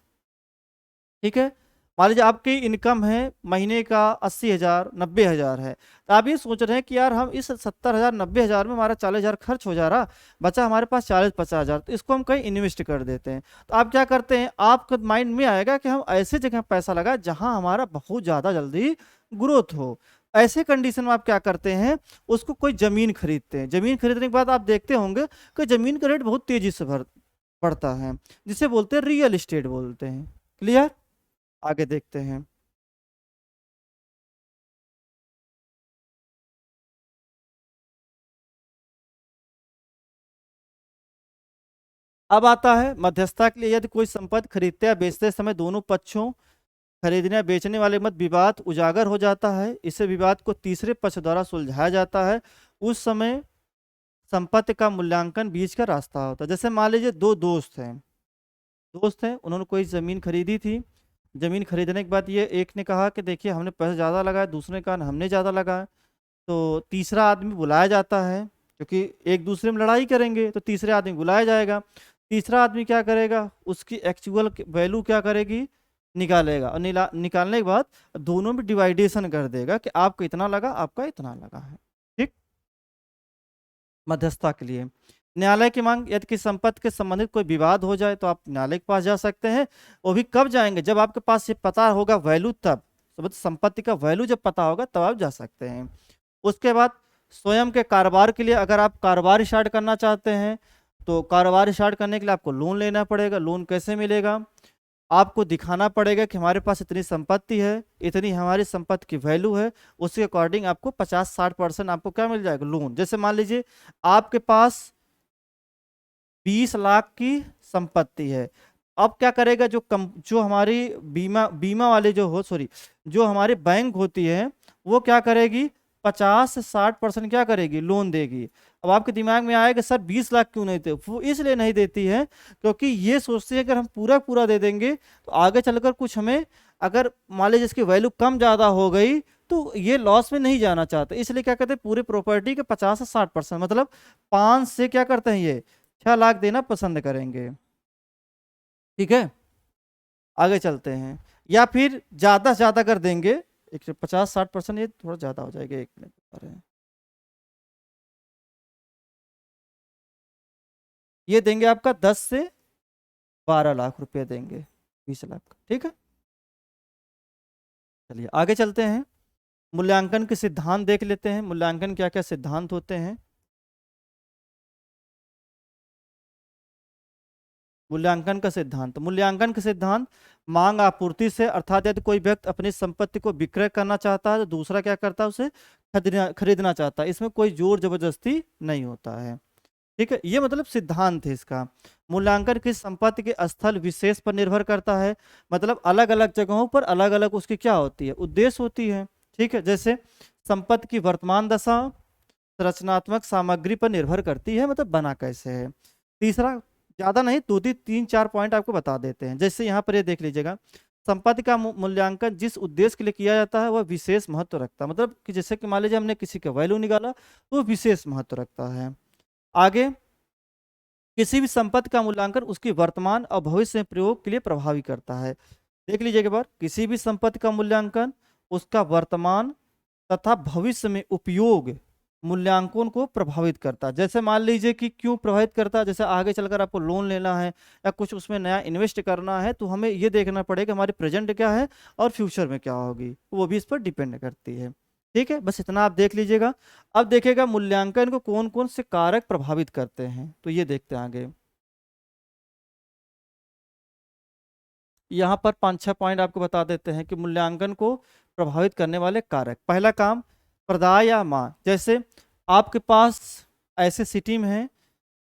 ठीक है। मान लीजिए आपकी इनकम है महीने का 80,000 90,000 है, तो आप ये सोच रहे हैं कि यार हम इस 70,000 90,000 में हमारा 40,000 खर्च हो जा रहा, बचा हमारे पास 40-50,000, तो इसको हम कहीं इन्वेस्ट कर देते हैं। तो आप क्या करते हैं, आपके माइंड में आएगा कि हम ऐसे जगह पैसा लगाए जहां हमारा बहुत ज़्यादा जल्दी ग्रोथ हो। ऐसे कंडीशन में आप क्या करते हैं, उसको कोई ज़मीन खरीदते हैं। ज़मीन खरीदने के बाद आप देखते होंगे कि ज़मीन का रेट बहुत तेज़ी से बढ़ता है, जिसे बोलते हैं रियल एस्टेट बोलते हैं। क्लियर? आगे देखते हैं। अब आता है मध्यस्थता के लिए। यदि कोई संपत्ति खरीदते या बेचते समय दोनों पक्षों, खरीदने या बेचने वाले मध्य विवाद उजागर हो जाता है, इसे विवाद को तीसरे पक्ष द्वारा सुलझाया जाता है, उस समय संपत्ति का मूल्यांकन बीच का रास्ता होता है। जैसे मान लीजिए दो दोस्त हैं, उन्होंने कोई ज़मीन खरीदी थी। ज़मीन खरीदने के बाद ये एक ने कहा कि देखिए हमने पैसा ज़्यादा लगाया, दूसरे ने कहा हमने ज़्यादा लगाया। तो तीसरा आदमी बुलाया जाता है, क्योंकि एक दूसरे में लड़ाई करेंगे तो तीसरे आदमी बुलाया जाएगा। तीसरा आदमी क्या करेगा, उसकी एक्चुअल वैल्यू क्या करेगी, निकालेगा, और निकालने के बाद दोनों में डिवाइडेशन कर देगा कि आपको इतना लगा, आपका इतना लगा है। ठीक। मध्यस्थता के लिए न्यायालय की मांग, यदि किसी संपत्ति के संबंधित कोई विवाद हो जाए तो आप न्यायालय के पास जा सकते हैं। वो भी कब जाएंगे, जब आपके पास ये पता होगा वैल्यू, तब संपत्ति का वैल्यू जब पता होगा तब आप जा सकते हैं। उसके बाद स्वयं के कारोबार के लिए, अगर आप कारोबार स्टार्ट करना चाहते हैं तो कारोबार स्टार्ट करने के लिए आपको लोन लेना पड़ेगा। लोन कैसे मिलेगा, आपको दिखाना पड़ेगा कि हमारे पास इतनी संपत्ति है, इतनी हमारी संपत्ति की वैल्यू है, उसके अकॉर्डिंग आपको 50-60% आपको क्या मिल जाएगा, लोन। जैसे मान लीजिए आपके पास 20 लाख की संपत्ति है, अब क्या करेगा, जो हमारी बीमा वाले जो हमारी बैंक होती है, वो क्या करेगी, 50 से 60% क्या करेगी, लोन देगी। अब आपके दिमाग में आएगा सर 20 लाख क्यों नहीं देते, वो इसलिए नहीं देती है क्योंकि ये सोचती है अगर हम पूरा पूरा दे देंगे तो आगे चलकर कुछ हमें, अगर मान लीजिए इसकी वैल्यू कम ज़्यादा हो गई तो ये लॉस में नहीं जाना चाहते, इसलिए क्या कहते हैं पूरे प्रॉपर्टी के 50 से 60%, मतलब 5 से क्या करते हैं, ये 6 लाख देना पसंद करेंगे। ठीक है, आगे चलते हैं। या फिर ज़्यादा से ज़्यादा कर देंगे, 50-60%, ये थोड़ा ज़्यादा हो जाएगा, एक मिनट बता रहे हैं, ये देंगे आपका 10 से 12 लाख रुपए देंगे, 20 लाख का। ठीक है, चलिए आगे चलते हैं। मूल्यांकन के सिद्धांत देख लेते हैं, मूल्यांकन क्या क्या सिद्धांत होते हैं। मूल्यांकन का सिद्धांत मांग आपूर्ति से, अर्थात यदि कोई व्यक्ति अपनी संपत्ति को विक्रय करना चाहता है तो दूसरा क्या करता है, उसे खरीदना चाहता है, इसमें कोई जोर जबरदस्ती नहीं होता है। ठीक है, ये मतलब सिद्धांत है इसका। मूल्यांकन किसी संपत्ति के स्थल विशेष पर निर्भर करता है, मतलब अलग अलग जगहों पर अलग अलग उसकी क्या होती है, उद्देश्य होती है। ठीक है, जैसे संपत्ति की वर्तमान दशा रचनात्मक सामग्री पर निर्भर करती है, मतलब बना कैसे है। तीसरा, ज्यादा नहीं, दो तीन चार पॉइंट आपको बता देते हैं। जैसे यहाँ पर ये देख लीजिएगा, संपत्ति का मूल्यांकन जिस उद्देश्य के लिए किया जाता है वह विशेष महत्व रखता है, मतलब कि जैसे कि मान लीजिए हमने किसी का वैल्यू निकाला तो वो विशेष महत्व रखता है। आगे, किसी भी संपत्ति का मूल्यांकन उसकी वर्तमान और भविष्य में प्रयोग के लिए प्रभावी करता है। देख लीजिए एक बार, किसी भी संपत्ति का मूल्यांकन उसका वर्तमान तथा भविष्य में उपयोग मूल्यांकन को प्रभावित करता है। जैसे मान लीजिए कि क्यों प्रभावित करता है, जैसे आगे चलकर आपको लोन लेना है या कुछ उसमें नया इन्वेस्ट करना है, तो हमें ये देखना पड़ेगा हमारे प्रेजेंट क्या है और फ्यूचर में क्या होगी, वो भी इस पर डिपेंड करती है। ठीक है, बस इतना आप देख लीजिएगा। अब देखिएगा मूल्यांकन को कौन कौन से कारक प्रभावित करते हैं, तो ये देखते हैं आगे। यहाँ पर 5-6 पॉइंट आपको बता देते हैं कि मूल्यांकन को प्रभावित करने वाले कारक। पहला काम, प्रदाय या मांग। जैसे आपके पास ऐसे सिटी में है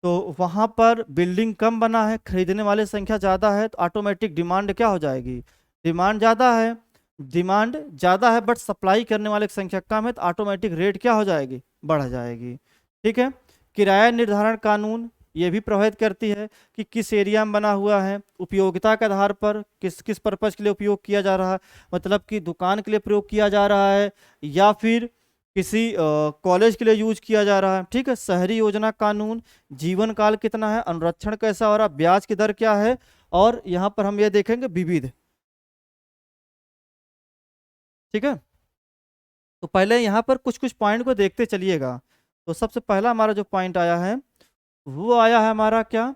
तो वहां पर बिल्डिंग कम बना है, खरीदने वाले संख्या ज़्यादा है, तो ऑटोमेटिक डिमांड क्या हो जाएगी, डिमांड ज़्यादा है। डिमांड ज़्यादा है बट सप्लाई करने वाले की संख्या कम है, तो ऑटोमेटिक रेट क्या हो जाएगी, बढ़ जाएगी। ठीक है, किराया निर्धारण कानून ये भी प्रभावित करती है कि किस एरिया में बना हुआ है, उपयोगिता के आधार पर किस किस पर्पज़ के लिए उपयोग किया जा रहा है, मतलब कि दुकान के लिए प्रयोग किया जा रहा है या फिर किसी कॉलेज के लिए यूज किया जा रहा है। ठीक है, शहरी योजना कानून, जीवन काल कितना है, अनुरक्षण कैसा हो रहा, ब्याज की दर क्या है, और यहाँ पर हम ये देखेंगे विविध। ठीक है, तो पहले यहाँ पर कुछ कुछ पॉइंट को देखते चलिएगा। तो सबसे पहला हमारा जो पॉइंट आया है वो आया है हमारा क्या,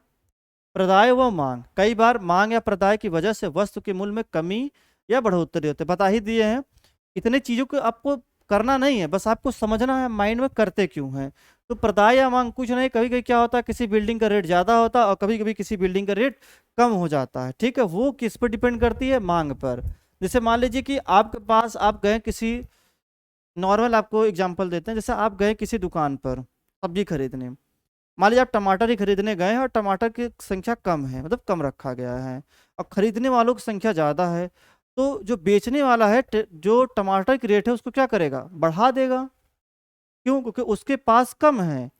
प्रदाय व मांग। कई बार मांग या प्रदाय की वजह से वस्तु के मूल्य में कमी या बढ़ोतरी होती है, बता ही दिए हैं। इतने चीजों को आपको करना नहीं है, बस आपको समझना है माइंड में करते क्यों हैं। तो प्रदाय या मांग कुछ नहीं, कभी कभी क्या होता है किसी बिल्डिंग का रेट ज्यादा होता है और कभी कभी किसी बिल्डिंग का रेट कम हो जाता है। ठीक है, वो किस पर डिपेंड करती है, मांग पर। जैसे मान लीजिए कि आपके पास आप गए किसी, नॉर्मल आपको एग्जांपल देते हैं, जैसे आप गए किसी दुकान पर सब्जी खरीदने, मान लीजिए आप टमाटर ही खरीदने गए हैं और टमाटर की संख्या कम है, मतलब कम रखा गया है, और खरीदने वालों की संख्या ज़्यादा है, तो जो बेचने वाला है जो टमाटर की रेट है उसको क्या करेगा, बढ़ा देगा। क्यों, क्योंकि उसके पास कम है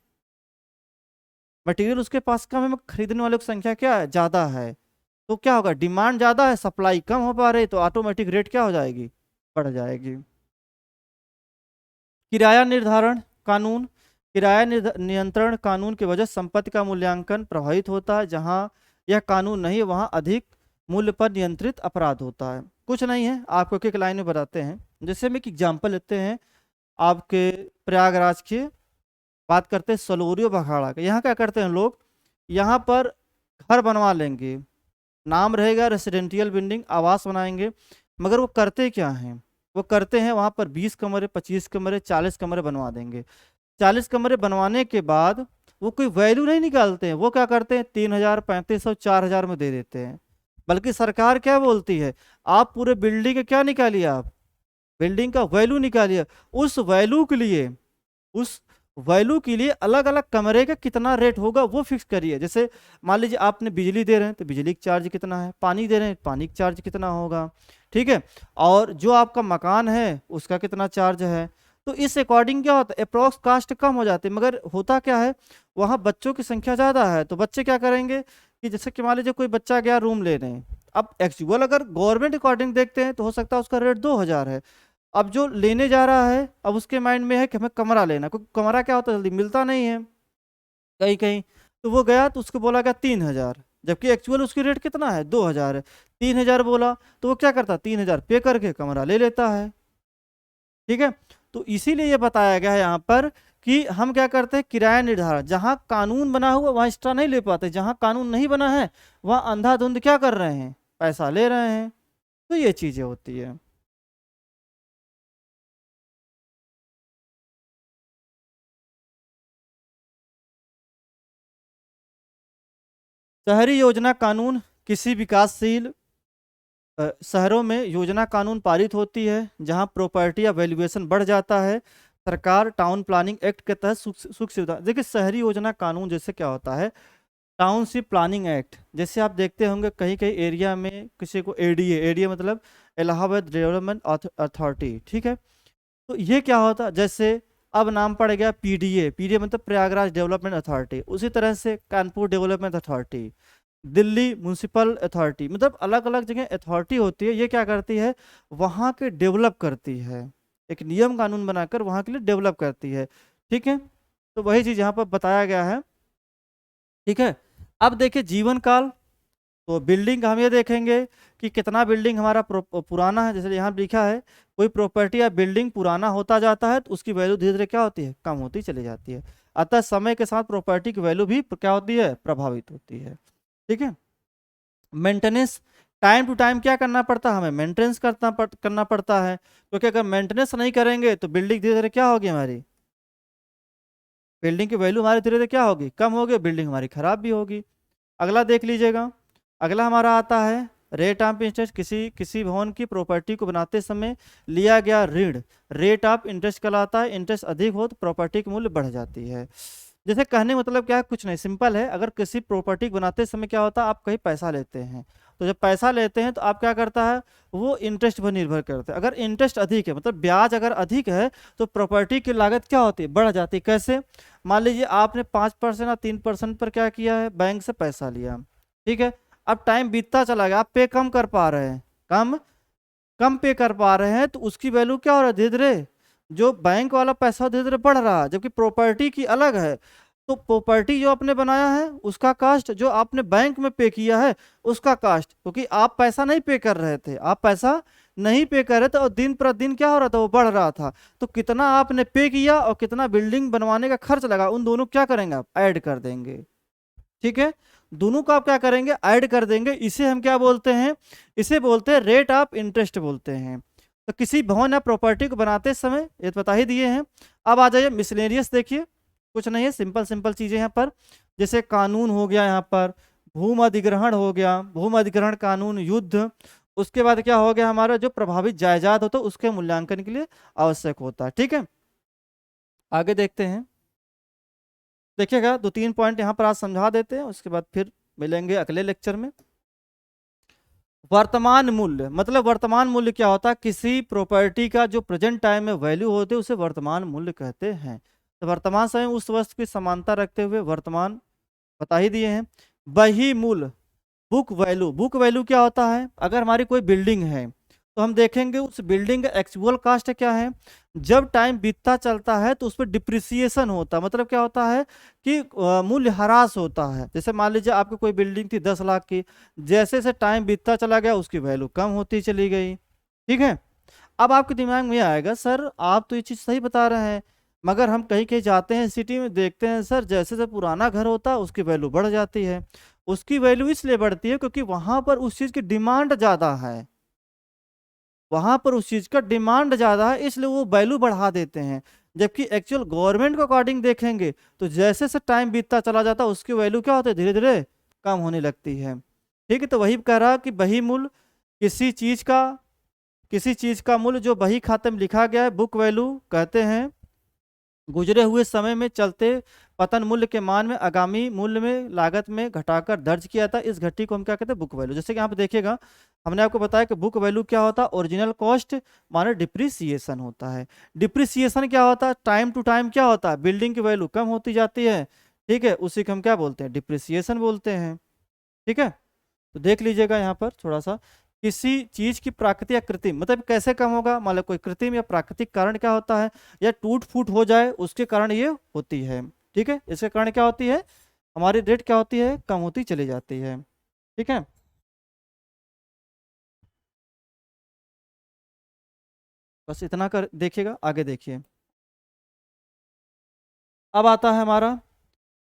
मटेरियल, उसके पास कम है, मगर खरीदने वालों की संख्या क्या है, ज़्यादा है। तो क्या होगा, डिमांड ज़्यादा है, सप्लाई कम हो पा रही, तो ऑटोमेटिक रेट क्या हो जाएगी, बढ़ जाएगी। किराया निर्धारण कानून, किराया नियंत्रण कानून की वजह से संपत्ति का मूल्यांकन प्रभावित होता है। जहां यह कानून नहीं है वहां अधिक मूल्य पर नियंत्रित अपराध होता है। कुछ नहीं है, आपको एक एक लाइन में बताते हैं। जैसे हम एक एग्जाम्पल लेते हैं आपके प्रयागराज के, बात करते हैं सलोरियो बखाड़ा का। यहाँ क्या करते हैं लोग, यहाँ पर घर बनवा लेंगे, नाम रहेगा रेसिडेंशियल बिल्डिंग, आवास बनाएंगे, मगर वो करते क्या हैं, वो करते हैं वहाँ पर 20 कमरे, 25 कमरे, 40 कमरे बनवा देंगे। 40 कमरे बनवाने के बाद वो कोई वैल्यू नहीं निकालते हैं, वो क्या करते हैं 3,000, 3,500, 4,000 में दे देते हैं। बल्कि सरकार क्या बोलती है, आप पूरे बिल्डिंग का क्या निकालिए, आप बिल्डिंग का वैल्यू निकालिए, उस वैल्यू के लिए अलग अलग कमरे का कितना रेट होगा वो फिक्स करिए। जैसे मान लीजिए आपने बिजली दे रहे हैं तो बिजली का चार्ज कितना है, पानी दे रहे हैं पानी का चार्ज कितना होगा, ठीक है, और जो आपका मकान है उसका कितना चार्ज है। तो इस अकॉर्डिंग क्या होता है, अप्रोक्स कास्ट कम हो जाती है। मगर होता क्या है, वहाँ बच्चों की संख्या ज़्यादा है, तो बच्चे क्या करेंगे कि जैसे कि मान लीजिए कोई बच्चा गया रूम लेने, अब एक्चुअल अगर गवर्नमेंट अकॉर्डिंग देखते हैं तो हो सकता है उसका रेट 2,000 है। अब जो लेने जा रहा है अब उसके माइंड में है कि हमें कमरा लेना, क्योंकि कमरा क्या होता है जल्दी मिलता नहीं है कहीं कहीं, तो वो गया तो उसको बोला गया 3,000, जबकि एक्चुअल उसकी रेट कितना है 2,000 है। 3,000 बोला तो वो क्या करता, 3,000 पे करके कमरा ले लेता है। ठीक है, तो इसीलिए ये बताया गया है यहाँ पर कि हम क्या करते हैं, किराया निर्धारण, जहाँ कानून बना हुआ वहाँ एक्स्ट्रा नहीं ले पाते, जहाँ कानून नहीं बना है वहाँ अंधाधुंध क्या कर रहे हैं, पैसा ले रहे हैं। तो ये चीजें होती है। शहरी योजना कानून, किसी विकासशील शहरों में योजना कानून पारित होती है जहां प्रॉपर्टी या वैल्यूएशन बढ़ जाता है, सरकार टाउन प्लानिंग एक्ट के तहत सुख सुविधा, देखिए शहरी योजना कानून जैसे क्या होता है, टाउनशिप प्लानिंग एक्ट, जैसे आप देखते होंगे कहीं कहीं एरिया में किसी को एडीए, एडीए मतलब इलाहाबाद डेवलपमेंट अथॉरिटी, ठीक है। तो ये क्या होता है, जैसे अब नाम पड़ गया पीडीए, पीडीए मतलब प्रयागराज डेवलपमेंट अथॉरिटी, उसी तरह से Kanpur development authority, Delhi municipal authority, मतलब अलग अलग जगह अथॉरिटी होती है। ये क्या करती है, वहाँ के डेवलप करती है, एक नियम कानून बनाकर वहाँ के लिए डेवलप करती है, ठीक है। तो वही चीज़ यहाँ पर बताया गया है, ठीक है। अब देखिए जीवन काल, तो बिल्डिंग का हम ये देखेंगे कि कितना बिल्डिंग हमारा पुराना है, जैसे यहाँ लिखा है कोई प्रॉपर्टी या बिल्डिंग पुराना होता जाता है तो उसकी वैल्यू धीरे धीरे क्या होती है, कम होती चली जाती है। अतः समय के साथ प्रॉपर्टी की वैल्यू भी क्या होती है, प्रभावित होती है, ठीक है। मेंटेनेंस, टाइम टू टाइम क्या करना पड़ता है, हमें मेंटेनेंस करना पड़ता है, क्योंकि अगर मेंटेनेंस नहीं करेंगे तो बिल्डिंग धीरे धीरे क्या होगी, हमारी बिल्डिंग की वैल्यू हमारी धीरे धीरे क्या होगी, कम होगी, बिल्डिंग हमारी खराब भी होगी। अगला देख लीजिएगा, अगला हमारा आता है रेट ऑफ इंटरेस्ट, किसी किसी भवन की प्रॉपर्टी को बनाते समय लिया गया ऋण रेट ऑफ इंटरेस्ट कहलाता है। इंटरेस्ट अधिक हो तो प्रॉपर्टी की मूल्य बढ़ जाती है। जैसे कहने मतलब क्या है, कुछ नहीं, सिंपल है। अगर किसी प्रॉपर्टी को बनाते समय क्या होता है, आप कहीं पैसा लेते हैं, तो जब पैसा लेते हैं तो आप क्या करता है, वो इंटरेस्ट पर निर्भर करता है। अगर इंटरेस्ट अधिक है मतलब ब्याज अगर अधिक है तो प्रॉपर्टी की लागत क्या होती है, बढ़ जाती है। कैसे, मान लीजिए आपने 5% या 3% पर क्या किया है, बैंक से पैसा लिया, ठीक है। अब टाइम बीतता चला गया, आप पे कम कर पा रहे हैं, कम कम पे कर पा रहे हैं, तो उसकी वैल्यू क्या हो रहा है, धीरे धीरे जो बैंक वाला पैसा धीरे धीरे बढ़ रहा है, जबकि प्रॉपर्टी की अलग है। तो प्रॉपर्टी जो आपने बनाया है उसका कास्ट, जो आपने बैंक में पे किया है उसका कास्ट, क्योंकि आप पैसा नहीं पे कर रहे थे, आप पैसा नहीं पे कर रहे थे और दिन प्रतिदिन क्या हो रहा था, वो बढ़ रहा था। तो कितना आपने पे किया और कितना बिल्डिंग बनवाने का खर्च लगा, उन दोनों क्या करेंगे, आप ऐड कर देंगे, ठीक है। दोनों को आप क्या करेंगे, ऐड कर देंगे। इसे हम क्या बोलते हैं, इसे बोलते हैं रेट ऑफ इंटरेस्ट बोलते हैं। तो किसी भवन या प्रॉपर्टी को बनाते समय ये तो बता ही दिए हैं। अब आ जाइए मिसलेनियस, देखिए कुछ नहीं है, सिंपल सिंपल चीजें यहाँ पर, जैसे कानून हो गया, यहाँ पर भूमि अधिग्रहण हो गया, भूमि अधिग्रहण कानून, युद्ध, उसके बाद क्या हो गया, हमारा जो प्रभावित जायदाद होता है उसके मूल्यांकन के लिए आवश्यक होता है, ठीक है। आगे देखते हैं, देखिएगा 2-3 पॉइंट यहाँ पर आज समझा देते हैं, उसके बाद फिर मिलेंगे अगले लेक्चर में। वर्तमान मूल्य, मतलब वर्तमान मूल्य क्या होता है, किसी प्रॉपर्टी का जो प्रेजेंट टाइम में वैल्यू होती है उसे वर्तमान मूल्य कहते हैं। तो वर्तमान समय उस वस्तु की समानता रखते हुए वर्तमान बता ही दिए हैं। बही मूल्य, बुक वैल्यू, बुक वैल्यू क्या होता है, अगर हमारी कोई बिल्डिंग है तो हम देखेंगे उस बिल्डिंग का एक्चुअल कास्ट क्या है। जब टाइम बीतता चलता है तो उस पर डिप्रिसिएशन होता है, मतलब क्या होता है कि मूल्य ह्रास होता है। जैसे मान लीजिए आपकी कोई बिल्डिंग थी 10 लाख की, जैसे जैसे टाइम बीतता चला गया उसकी वैल्यू कम होती चली गई, ठीक है। अब आपके दिमाग में आएगा सर आप तो ये चीज़ सही बता रहे हैं, मगर हम कहीं कहीं जाते हैं सिटी में देखते हैं सर जैसे जैसे पुराना घर होता है उसकी वैल्यू बढ़ जाती है। उसकी वैल्यू इसलिए बढ़ती है क्योंकि वहां पर उस चीज की डिमांड ज्यादा है, वहां पर उस चीज का डिमांड ज्यादा है इसलिए वो वैल्यू बढ़ा देते हैं। जबकि एक्चुअल गवर्नमेंट के अकॉर्डिंग देखेंगे तो जैसे जैसे टाइम बीतता चला जाता है उसकी वैल्यू क्या होती है, धीरे धीरे कम होने लगती है, ठीक है। तो वही कह रहा कि बही मूल्य किसी चीज का, किसी चीज का मूल्य जो बही खाते में लिखा गया है, बुक वैल्यू कहते हैं। गुजरे हुए समय में चलते पतन मूल्य के मान में आगामी मूल्य में लागत में घटाकर दर्ज किया था, इस घटी को हम क्या कहते हैं, बुक वैल्यू। जैसे कि यहाँ पे देखिएगा हमने आपको बताया कि बुक वैल्यू क्या होता है, ओरिजिनल कॉस्ट माने डिप्रिसिएशन होता है। डिप्रिसिएशन क्या होता है, टाइम टू टाइम क्या होता है, बिल्डिंग की वैल्यू कम होती जाती है, ठीक है, उसी को हम क्या बोलते हैं, डिप्रिसिएशन बोलते हैं, ठीक है। तो देख लीजिएगा यहाँ पर थोड़ा सा, किसी चीज की प्राकृतिक या कृत्रिम, मतलब कैसे कम होगा, मान लो कोई कृत्रिम या प्राकृतिक कारण क्या होता है, या टूट फूट हो जाए उसके कारण ये होती है, ठीक है। इसके कारण क्या होती है, हमारी रेट क्या होती है, कम होती चली जाती है, ठीक है। बस इतना कर देखिएगा, आगे देखिए। अब आता है हमारा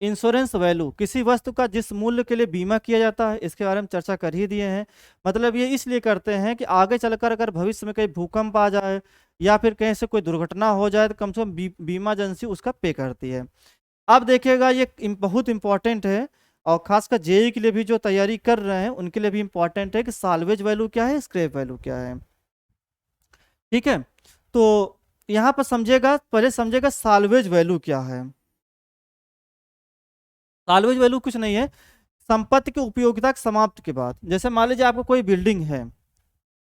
इंश्योरेंस वैल्यू, किसी वस्तु का जिस मूल्य के लिए बीमा किया जाता है, इसके बारे में चर्चा कर ही दिए हैं। मतलब ये इसलिए करते हैं कि आगे चलकर अगर भविष्य में कहीं भूकंप आ जाए या फिर कहीं से कोई दुर्घटना हो जाए तो कम से कम बीमा एजेंसी उसका पे करती है। अब देखिएगा ये बहुत इंपॉर्टेंट है, और खासकर जेई के लिए भी जो तैयारी कर रहे हैं उनके लिए भी इंपॉर्टेंट है कि साल्वेज वैल्यू क्या है, स्क्रैप वैल्यू क्या है, ठीक है। तो यहां पर समझेगा, पहले समझेगा साल्वेज वैल्यू क्या है। साल्वेज वैल्यू कुछ नहीं है, संपत्ति की उपयोगिता के समाप्त के बाद। जैसे मान लीजिए आपको कोई बिल्डिंग है,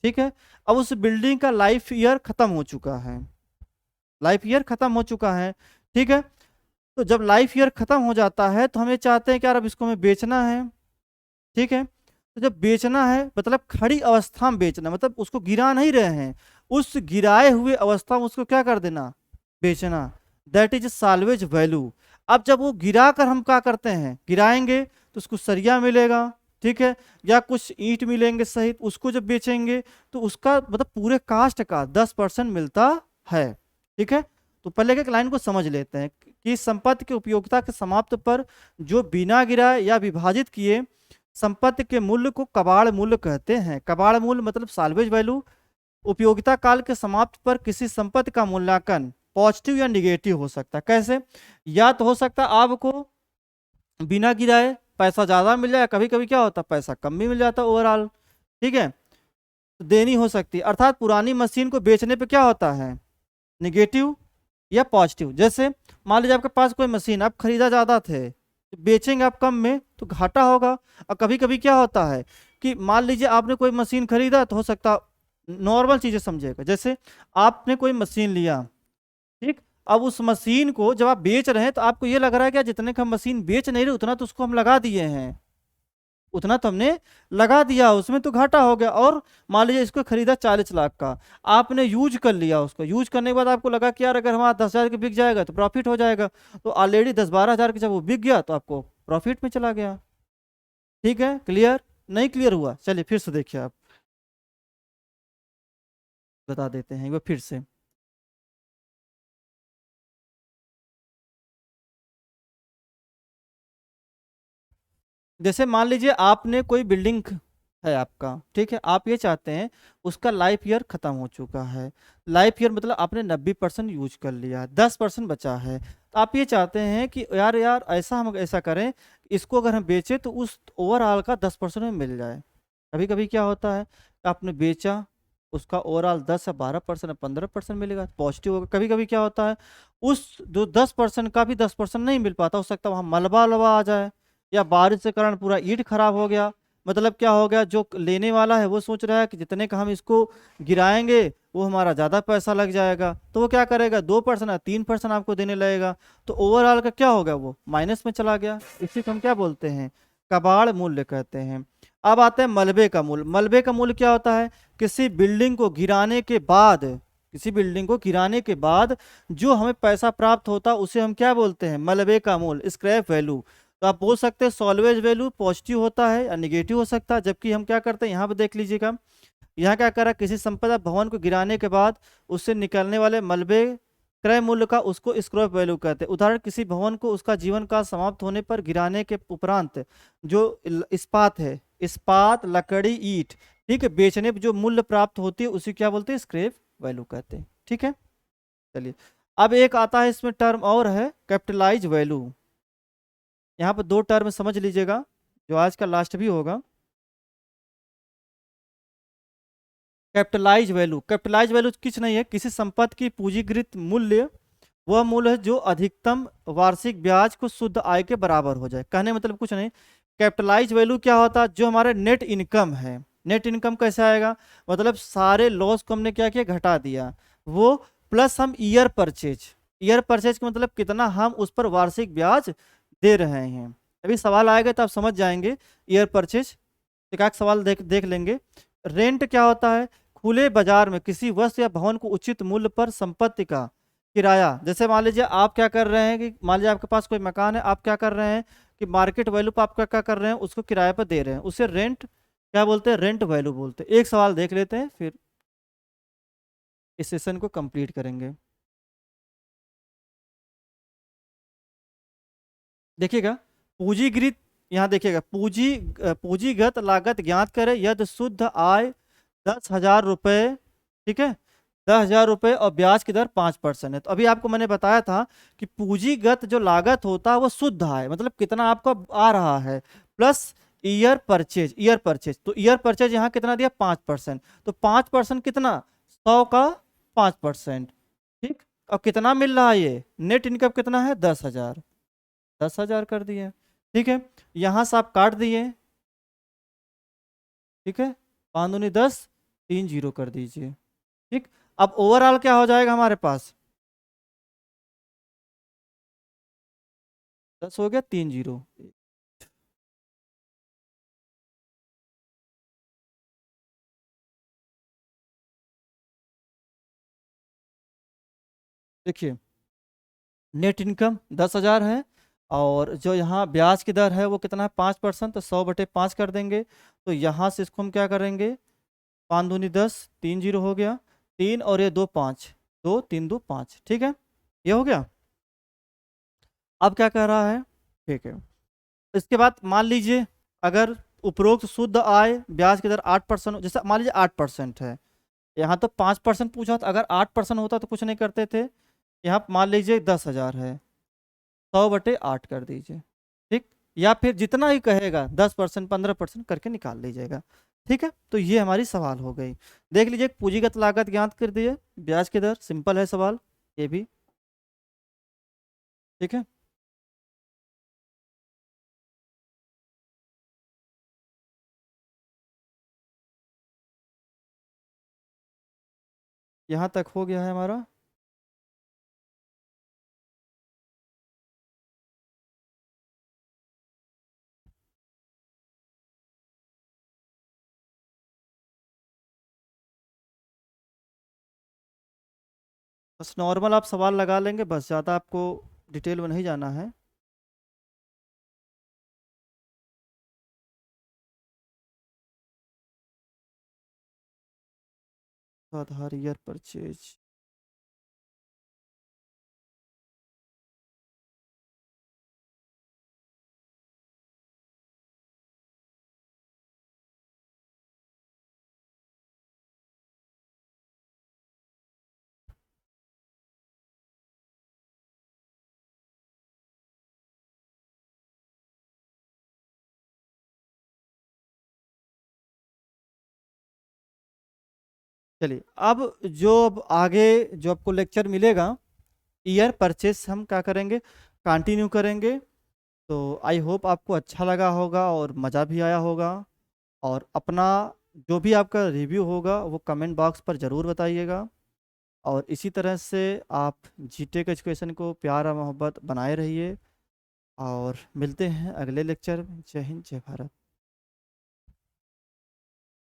ठीक है, अब उस बिल्डिंग का लाइफ ईयर खत्म हो चुका है, लाइफ ईयर खत्म हो चुका है, ठीक है। तो जब लाइफ ईयर खत्म हो जाता है तो हम ये चाहते हैं कि यार अब इसको हमें बेचना है, ठीक है। तो जब बेचना है मतलब खड़ी अवस्था में बेचना, मतलब उसको गिरा नहीं रहे हैं, उस गिराए हुए अवस्था में उसको क्या कर देना, बेचना, दैट इज साल्वेज वैल्यू। अब जब वो गिरा कर हम क्या करते हैं, गिराएंगे तो उसको सरिया मिलेगा, ठीक है, या कुछ ईंट मिलेंगे सहित, उसको जब बेचेंगे तो उसका मतलब पूरे कास्ट का 10% मिलता है, ठीक है। तो पहले एक लाइन को समझ लेते हैं कि संपत्ति की उपयोगिता के समाप्त पर जो बिना गिराए या विभाजित किए संपत्ति के मूल्य को कबाड़ मूल्य कहते हैं। कबाड़ मूल्य मतलब साल्वेज वैल्यू। उपयोगिता काल के समाप्त पर किसी संपत्ति का मूल्यांकन पॉजिटिव या निगेटिव हो सकता है। कैसे, या तो हो सकता है आपको बिना गिराए पैसा ज्यादा मिल जाए, कभी कभी क्या होता है पैसा कम भी मिल जाता है ओवरऑल, ठीक है। तो देनी हो सकती है, अर्थात पुरानी मशीन को बेचने पे क्या होता है, निगेटिव या पॉजिटिव। जैसे मान लीजिए आपके पास कोई मशीन, आप खरीदा ज्यादा थे, बेचेंगे आप कम में तो घाटा होगा। और कभी कभी क्या होता है कि मान लीजिए आपने कोई मशीन खरीदा, तो हो सकता, नॉर्मल चीजें समझेगा, जैसे आपने कोई मशीन लिया, ठीक, अब उस मशीन को जब आप बेच रहे हैं तो आपको ये लग रहा है कि यार जितने का हम मशीन बेच नहीं रहे उतना तो उसको हम लगा दिए हैं, उतना तो हमने लगा दिया, उसमें तो घाटा हो गया। और मान लीजिए इसको खरीदा 40 लाख का, आपने यूज कर लिया, उसको यूज करने के बाद आपको लगा कि यार अगर हमारा 10,000 के बिक जाएगा तो प्रॉफिट हो जाएगा, तो ऑलरेडी 10-12 हज़ार के जब वो बिक गया तो आपको प्रॉफिट में चला गया, ठीक है। क्लियर, नहीं क्लियर हुआ, चलिए फिर से देखिए, आप बता देते हैं एक बार फिर से। जैसे मान लीजिए आपने कोई बिल्डिंग है आपका, ठीक है, आप ये चाहते हैं उसका लाइफ ईयर खत्म हो चुका है, लाइफ ईयर मतलब आपने 90% यूज कर लिया, 10% बचा है, तो आप ये चाहते हैं कि यार यार ऐसा हम ऐसा करें, इसको अगर हम बेचें तो उस ओवरऑल का 10% में मिल जाए। कभी कभी क्या होता है, आपने बेचा, उसका ओवरऑल 10 या 12% या 15% मिलेगा, पॉजिटिव होगा। कभी कभी क्या होता है, उस जो 10% का भी 10% नहीं मिल पाता, हो सकता है वहाँ मलबा वलबा आ जाए, या बारिश के कारण पूरा ईंट खराब हो गया, मतलब क्या हो गया, जो लेने वाला है वो सोच रहा है कि जितने का हम इसको गिराएंगे वो हमारा ज़्यादा पैसा लग जाएगा, तो वो क्या करेगा, 2% या 3% आपको देने लगेगा, तो ओवरऑल का क्या हो गया, वो माइनस में चला गया। इसी को हम क्या बोलते हैं, कबाड़ मूल्य कहते हैं। अब आते हैं मलबे का मूल्य। मलबे का मूल्य क्या होता है, किसी बिल्डिंग को गिराने के बाद, किसी बिल्डिंग को गिराने के बाद जो हमें पैसा प्राप्त होता उसे हम क्या बोलते हैं, मलबे का मूल्य, स्क्रैप वैल्यू। तो आप बोल सकते हैं सॉल्वेज वैल्यू पॉजिटिव होता है या निगेटिव हो सकता है। जबकि हम क्या करते हैं, यहाँ पे देख लीजिएगा, यहाँ क्या करा, किसी संपदा भवन को गिराने के बाद उससे निकलने वाले मलबे क्रय मूल्य का उसको स्क्रैप वैल्यू कहते हैं। उदाहरण, किसी भवन को उसका जीवन काल समाप्त होने पर गिराने के उपरांत जो इस्पात है, इस्पात लकड़ी ईंट, ठीक है, बेचने पर जो मूल्य प्राप्त होती है उसी क्या बोलते हैं, स्क्रैप वैल्यू कहते हैं, ठीक है। चलिए, अब एक आता है इसमें टर्म और है, कैपिटलाइज वैल्यू। यहाँ पर दो टर्म समझ लीजिएगा, जो आज का लास्ट भी होगा। कैपिटलाइज वैल्यू, कैपिटलाइज वैल्यू कुछ नहीं है, किसी संपत्ति की पूंजीकृत मूल्य वह मूल्य है जो अधिकतम वार्षिक ब्याज को शुद्ध आय के बराबर हो जाए। कहने मतलब कुछ नहीं, कैपिटलाइज वैल्यू क्या होता है, जो हमारे नेट इनकम है। नेट इनकम कैसे आएगा, मतलब सारे लॉस को हमने क्या किया, घटा दिया, वो प्लस हम ईयर परचेज, ईयर परचेज का मतलब कितना हम उस पर वार्षिक ब्याज दे रहे हैं। अभी सवाल आएगा तो आप समझ जाएंगे। ईयर परचेज, एक आध सवाल देख देख लेंगे। रेंट क्या होता है, खुले बाजार में किसी वस्तु या भवन को उचित मूल्य पर संपत्ति का किराया। जैसे मान लीजिए आप क्या कर रहे हैं कि मान लीजिए आपके पास कोई मकान है, आप क्या कर रहे हैं कि मार्केट वैल्यू पर आप क्या क्या कर रहे हैं, उसको किराए पर दे रहे हैं, उसे रेंट क्या बोलते हैं, रेंट वैल्यू बोलते हैं। एक सवाल देख लेते हैं फिर इस सेशन को कंप्लीट करेंगे। देखिएगा, पूंजीगत, यहाँ देखिएगा, पूंजीगत लागत ज्ञात करें यदि शुद्ध आय 10,000 रुपये, ठीक है, 10,000 रुपये और ब्याज की दर 5% है। तो अभी आपको मैंने बताया था कि पूंजीगत जो लागत होता है वो शुद्ध आय, मतलब कितना आपको आ रहा है, plus year purchase, year purchase, तो ईयर परचेज यहाँ कितना दिया, 5%, तो 5% कितना, 100 का 5%, ठीक। और कितना मिल रहा है, ये नेट इनकम कितना है, 10,000, 10,000 कर दिए। ठीक है, यहाँ से आप काट दिए, ठीक है, 5 दूनी 10, 3 जीरो कर दीजिए। ठीक, अब ओवरऑल क्या हो जाएगा हमारे पास, 10 हो गया, 3 जीरो। देखिए नेट इनकम 10,000 है, और जो यहाँ ब्याज की दर है वो कितना है, 5%, तो 100/5 कर देंगे। तो यहाँ से इसको हम क्या करेंगे, 5 दूनी 10, 3 जीरो हो गया, 3 और ये 2 5, 2 3 2 5, ठीक है, ये हो गया। अब क्या कह रहा है, ठीक है, इसके बाद मान लीजिए अगर उपरोक्त शुद्ध आय ब्याज की दर 8%, जैसे मान लीजिए 8% है, यहाँ तो 5% पूछा था, अगर 8% होता तो कुछ नहीं करते थे। यहाँ मान लीजिए 10,000 है, 100/8 कर दीजिए। ठीक, या फिर जितना ही कहेगा 10%, 15% करके निकाल लीजिएगा। ठीक है, तो ये हमारी सवाल हो गई। देख लीजिए पूंजीगत लागत ज्ञात कर दिए, ब्याज की दर, सिंपल है सवाल ये भी। ठीक है, यहाँ तक हो गया है हमारा। बस नॉर्मल आप सवाल लगा लेंगे, बस ज़्यादा आपको डिटेल में नहीं जाना है। आधार ईयर परचेज, चलिए अब जो अब आगे जो आपको लेक्चर मिलेगा, ईयर परचेस हम क्या करेंगे, कंटिन्यू करेंगे। तो आई होप आपको अच्छा लगा होगा और मज़ा भी आया होगा। और अपना जो भी आपका रिव्यू होगा वो कमेंट बॉक्स पर ज़रूर बताइएगा। और इसी तरह से आप जीटे के एजुकेशन को प्यार और मोहब्बत बनाए रहिए। और मिलते हैं अगले लेक्चर में। जय हिंद, जय भारत।